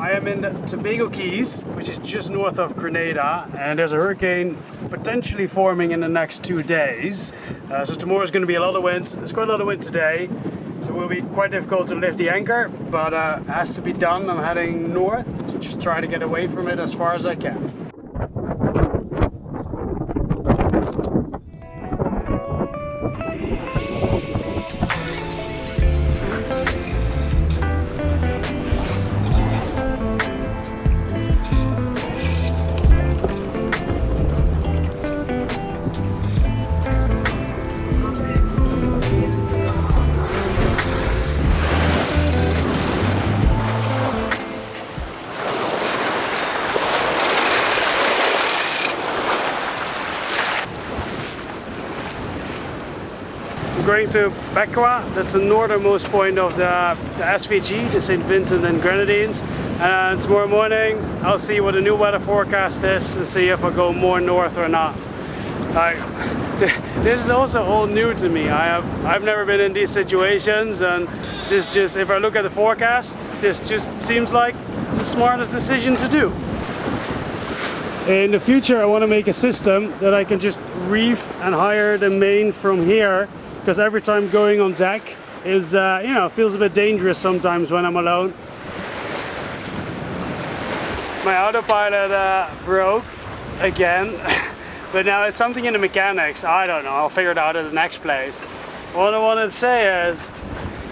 I am in the Tobago Keys, which is just north of Grenada, and there's a hurricane potentially forming in the next 2 days. So tomorrow is going to be a lot of wind. There's quite a lot of wind today, so it will be quite difficult to lift the anchor, but it has to be done. I'm heading north to just try to get away from it as far as I can. Going to Bequa, that's the northernmost point of the SVG, the St. Vincent and Grenadines. And tomorrow morning I'll see what the new weather forecast is and see if I go more north or not. This is also all new to me. I've never been in these situations, and this just, if I look at the forecast, this just seems like the smartest decision to do. In the future I want to make a system that I can just reef and hire the main from here, because every time going on deck is, you know, feels a bit dangerous sometimes when I'm alone. My autopilot broke again, but now it's something in the mechanics. I don't know, I'll figure it out at the next place. What I wanted to say is,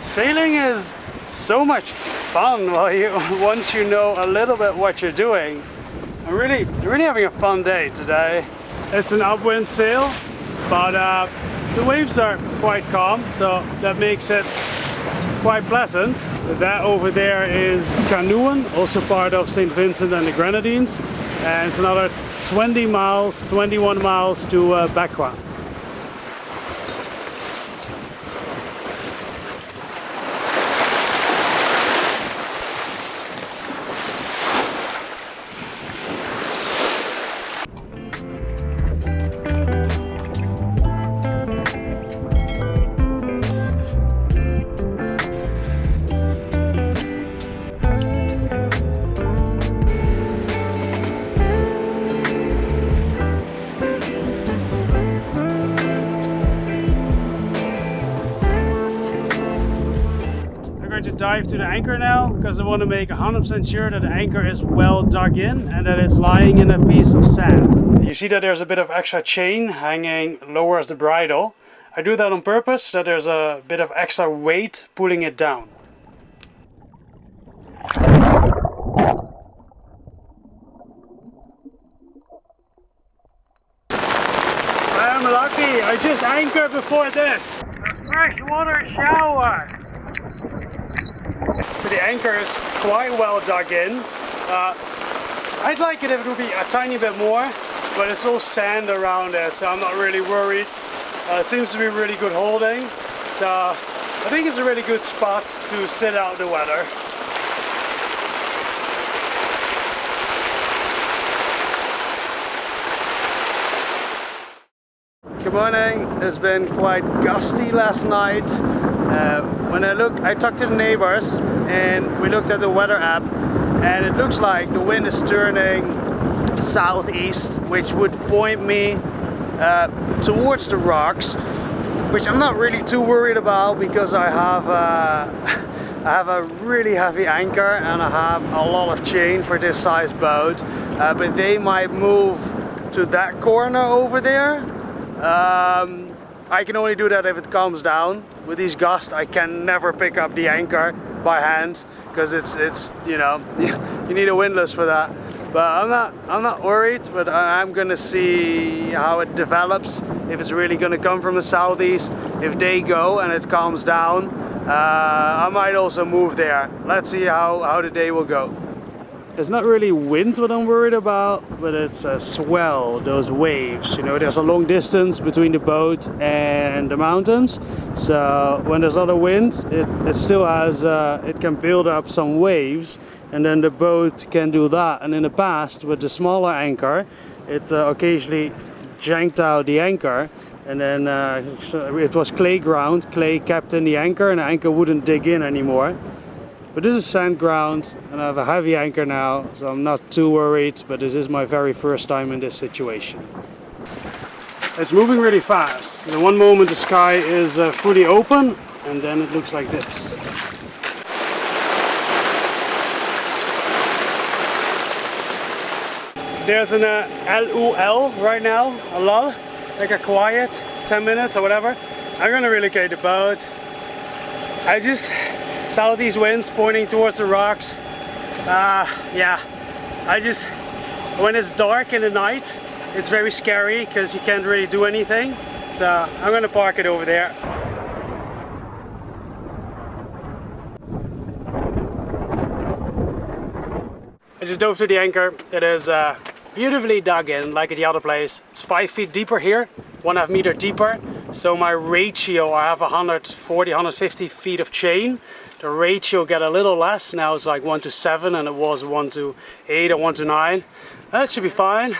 sailing is so much fun once you know a little bit what you're doing. I'm really having a fun day today. It's an upwind sail, but the waves are quite calm, so that makes it quite pleasant. That over there is Canoeing, also part of St. Vincent and the Grenadines, and it's another 21 miles to Bequa. To dive to the anchor now, because I want to make 100% sure that the anchor is well dug in and that it's lying in a piece of sand. You see that there's a bit of extra chain hanging lower as the bridle. I do that on purpose so that there's a bit of extra weight pulling it down. I am lucky, I just anchored before this. A freshwater shower! So the anchor is quite well dug in. I'd like it if it would be a tiny bit more, but it's all sand around it, so I'm not really worried. It seems to be really good holding, so I think it's a really good spot to sit out the weather. Good morning. It's been quite gusty last night. When I talked to the neighbors and we looked at the weather app, and it looks like the wind is turning southeast, which would point me towards the rocks, which I'm not really too worried about because I have a really heavy anchor and I have a lot of chain for this size boat, but they might move to that corner over there. I can only do that if it calms down. With these gusts, I can never pick up the anchor by hand because it's you know, you need a windlass for that. But I'm not worried. But I'm gonna see how it develops. If it's really gonna come from the southeast, if they go and it calms down, I might also move there. Let's see how the day will go. It's not really wind what I'm worried about, but it's a swell, those waves. You know, there's a long distance between the boat and the mountains. So when there's a lot of wind, it still has, it can build up some waves, and then the boat can do that. And in the past, with the smaller anchor, it occasionally janked out the anchor, and then it was clay ground. Clay kept in the anchor, and the anchor wouldn't dig in anymore. But this is sand ground and I have a heavy anchor now, so I'm not too worried, but this is my very first time in this situation. It's moving really fast. In one moment the sky is fully open and then it looks like this. There's an LUL right now, a lull, like a quiet 10 minutes or whatever. I'm gonna relocate the boat. I just southeast winds pointing towards the rocks. Yeah, when it's dark in the night, it's very scary because you can't really do anything. So I'm gonna park it over there. I just dove to the anchor. It is beautifully dug in like at the other place. It's 5 feet deeper here, 1.5 meter deeper. So my ratio, I have 140, 150 feet of chain. The ratio got a little less. Now it's like 1:7 and it was 1:8 or 1:9. That should be fine.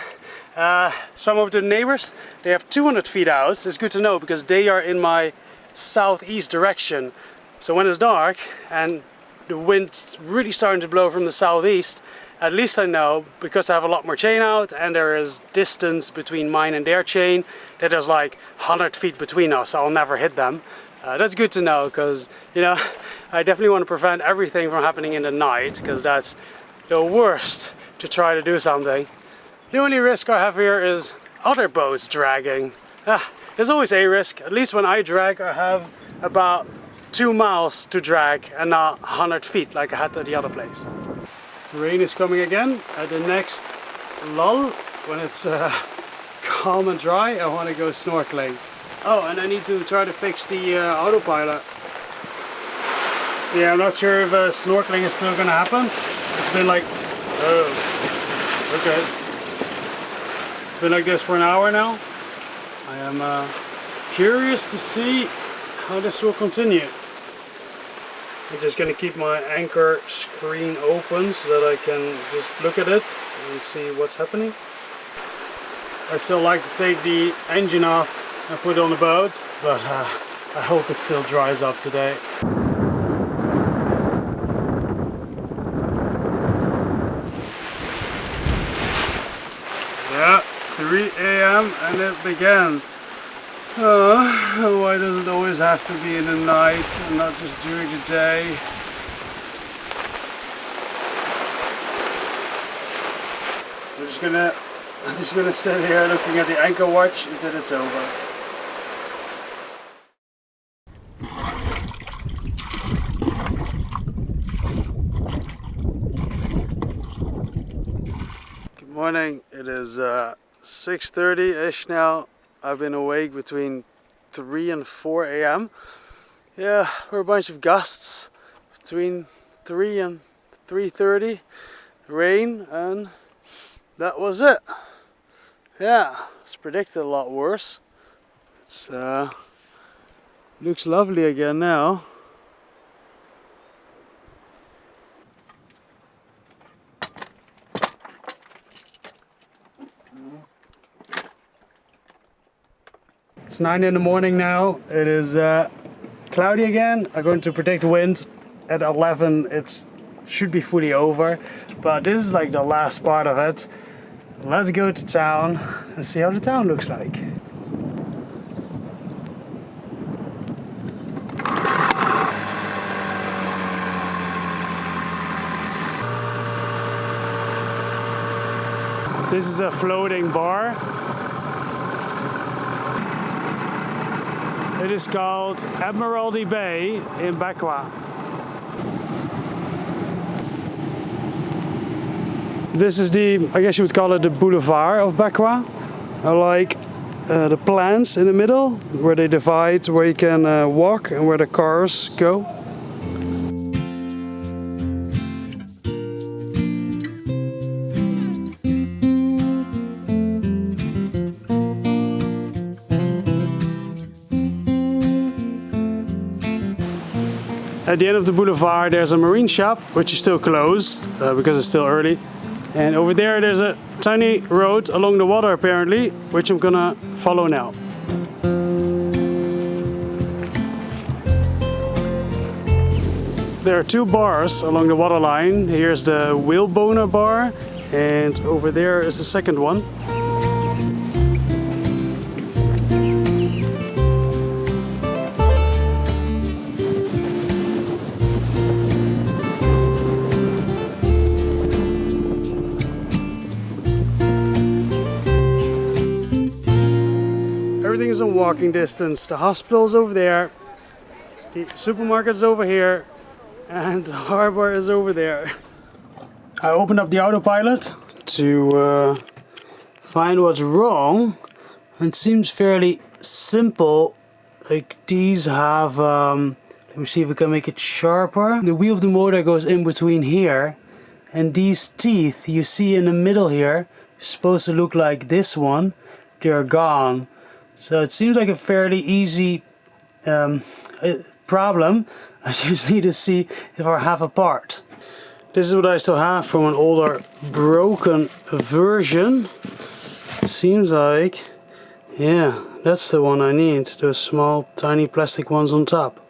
Some of the neighbors, they have 200 feet out. It's good to know because they are in my southeast direction. So when it's dark and the wind's really starting to blow from the southeast, at least I know, because I have a lot more chain out and there is distance between mine and their chain, that there's like 100 feet between us, so I'll never hit them. That's good to know because, you know, I definitely want to prevent everything from happening in the night because that's the worst to try to do something. The only risk I have here is other boats dragging. There's always a risk. At least when I drag, I have about 2 miles to drag and not 100 feet like I had at the other place. The rain is coming again. At the next lull, when it's calm and dry, I want to go snorkeling. Oh, and I need to try to fix the autopilot. Yeah, I'm not sure if snorkeling is still gonna happen. It's been like, oh, okay. It's been like this for an hour now. I am curious to see how this will continue. I'm just going to keep my anchor screen open so that I can just look at it and see what's happening. I still like to take the engine off and put it on the boat, but I hope it still dries up today. Yeah, 3 a.m. and it began. Why does it always have to be in the night and not just during the day? I'm just gonna sit here looking at the anchor watch until it's over. Good morning. It is 6:30-ish now. I've been awake between 3 and 4 a.m. Yeah, we're a bunch of gusts between 3 and 3:30, rain, and that was it. Yeah, it's predicted a lot worse. It's looks lovely again now. It's 9 in the morning now. It is cloudy again. I'm going to predict wind at 11. It should be fully over, but this is like the last part of it. Let's go to town and see how the town looks like. This is a floating bar. It is called Admiralty Bay in Bakwa. This is the, I guess you would call it the boulevard of Bakwa. I like the plants in the middle, where they divide, where you can walk and where the cars go. At the end of the boulevard there's a marine shop, which is still closed because it's still early. And over there there's a tiny road along the water apparently, which I'm gonna follow now. there are two bars along the waterline. Here's the whalebone bar, and over there is the second one. Everything is in walking distance. The hospital is over there, the supermarket is over here, and the harbor is over there. I opened up the autopilot to find what's wrong. It seems fairly simple. Like these have, let me see if we can make it sharper. The wheel of the motor goes in between here, and these teeth you see in the middle here, supposed to look like this one, they're gone. So it seems like a fairly easy problem. I just need to see if I have a part. This is what I still have from an older broken version. Seems like, yeah, that's the one I need. Those small tiny plastic ones on top.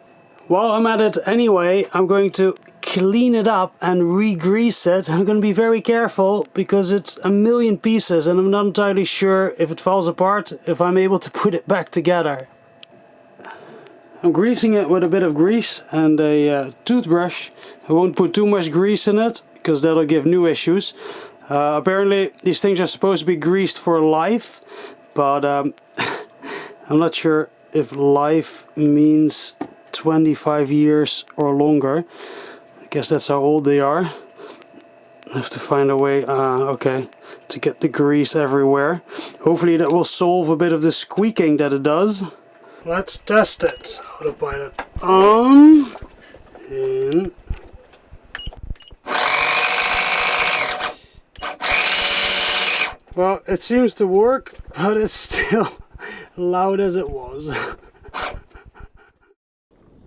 While I'm at it anyway, I'm going to clean it up and re-grease it. I'm going to be very careful because it's a million pieces and I'm not entirely sure if it falls apart, if I'm able to put it back together. I'm greasing it with a bit of grease and a toothbrush. I won't put too much grease in it because that'll give new issues. Apparently these things are supposed to be greased for life, but I'm not sure if life means 25 years or longer. I guess that's how old they are. I have to find a way, okay, to get the grease everywhere. Hopefully that will solve a bit of the squeaking that it does. Let's test it. Autopilot on. And well, it seems to work, but it's still loud as it was.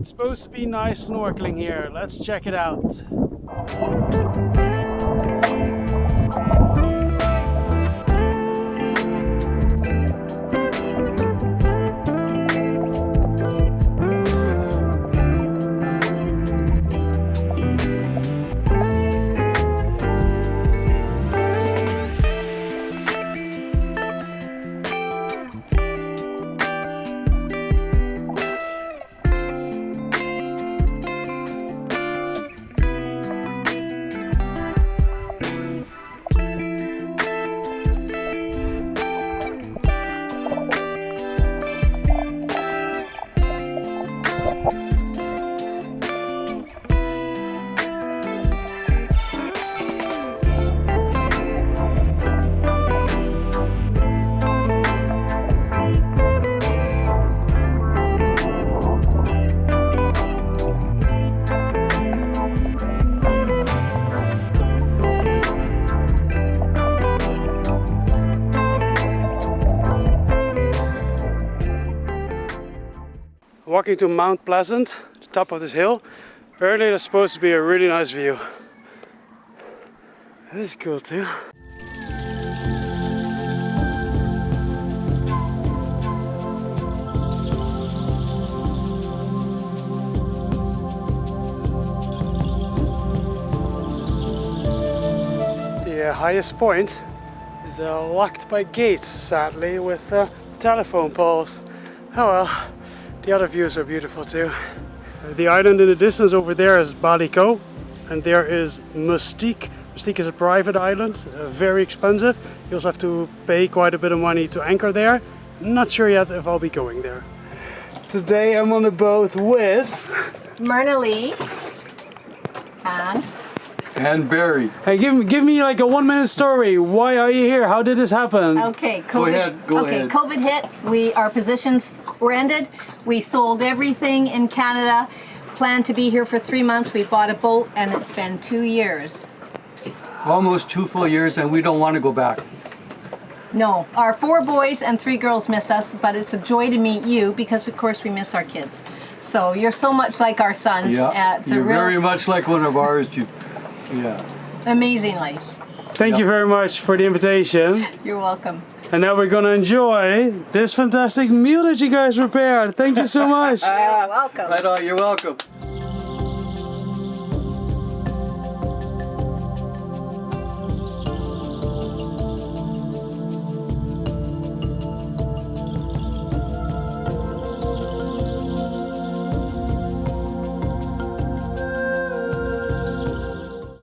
It's supposed to be nice snorkeling here. Let's check it out. Walking to Mount Pleasant, the top of this hill. Apparently there's supposed to be a really nice view. This is cool too. The highest point is locked by gates, sadly, with telephone poles. Oh well. The other views are beautiful too. The island in the distance over there is Baliko, and there is Mustique. Mustique is a private island, very expensive. You also have to pay quite a bit of money to anchor there. Not sure yet if I'll be going there. Today I'm on a boat with Myrna Lee and Barry. Hey, give me like a 1-minute story. Why are you here? How did this happen? Okay, Go ahead. COVID hit. Our positions were ended. We sold everything in Canada. Planned to be here for 3 months. We bought a boat, and it's been 2 years. Almost 2 full years, and we don't want to go back. No, our 4 boys and 3 girls miss us, but it's a joy to meet you because, of course, we miss our kids. So you're so much like our sons. Yeah, It's you're very much like one of ours. Yeah. Amazing life. Thank you very much for the invitation. You're welcome. And now we're gonna enjoy this fantastic meal that you guys prepared. Thank you so much. You're welcome. Right on, you're welcome.